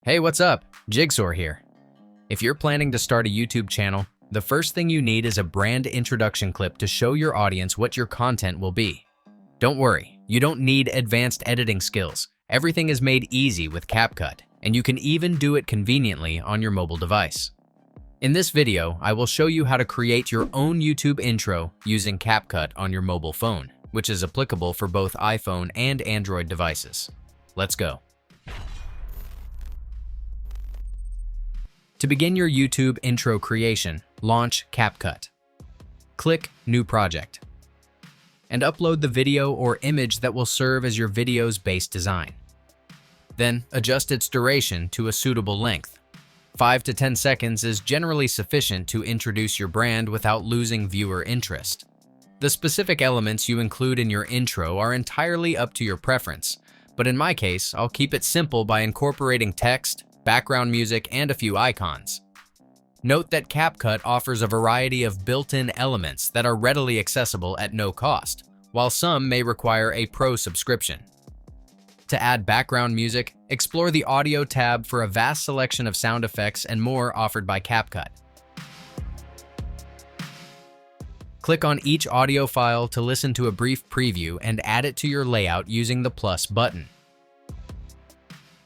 Hey, what's up? Jigxor here. If you're planning to start a YouTube channel, the first thing you need is a brand introduction clip to show your audience what your content will be. Don't worry, you don't need advanced editing skills. Everything is made easy with CapCut, and you can even do it conveniently on your mobile device. In this video, I will show you how to create your own YouTube intro using CapCut on your mobile phone, which is applicable for both iPhone and Android devices. Let's go. To begin your YouTube intro creation, launch CapCut. Click New Project, and upload the video or image that will serve as your video's base design. Then adjust its duration to a suitable length. 5 to 10 seconds is generally sufficient to introduce your brand without losing viewer interest. The specific elements you include in your intro are entirely up to your preference, but in my case, I'll keep it simple by incorporating text, background music, and a few icons. Note that CapCut offers a variety of built-in elements that are readily accessible at no cost, while some may require a pro subscription. To add background music, explore the Audio tab for a vast selection of sound effects and more offered by CapCut. Click on each audio file to listen to a brief preview and add it to your layout using the plus button.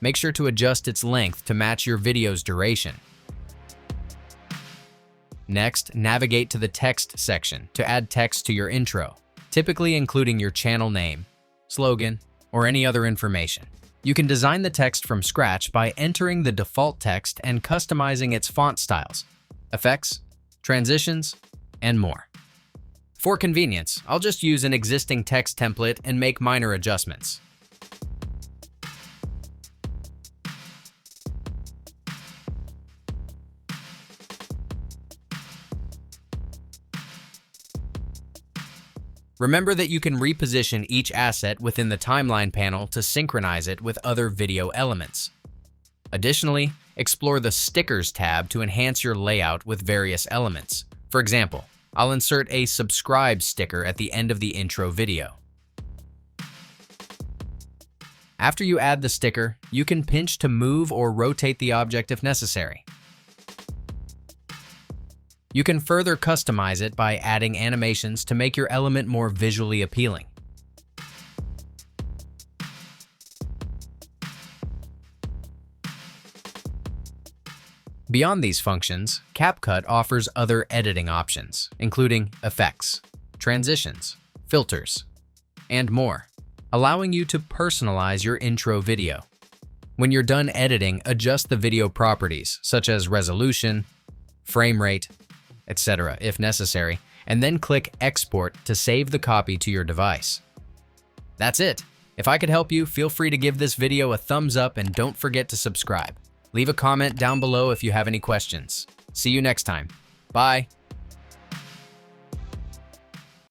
Make sure to adjust its length to match your video's duration. Next, navigate to the text section to add text to your intro, typically including your channel name, slogan, or any other information. You can design the text from scratch by entering the default text and customizing its font styles, effects, transitions, and more. For convenience, I'll just use an existing text template and make minor adjustments. Remember that you can reposition each asset within the timeline panel to synchronize it with other video elements. Additionally, explore the Stickers tab to enhance your layout with various elements. For example, I'll insert a subscribe sticker at the end of the intro video. After you add the sticker, you can pinch to move or rotate the object if necessary. You can further customize it by adding animations to make your element more visually appealing. Beyond these functions, CapCut offers other editing options, including effects, transitions, filters, and more, allowing you to personalize your intro video. When you're done editing, adjust the video properties, such as resolution, frame rate, etc. if necessary, and then click Export to save the copy to your device. That's it. If I could help you, feel free to give this video a thumbs up and don't forget to subscribe. Leave a comment down below if you have any questions. See you next time. Bye.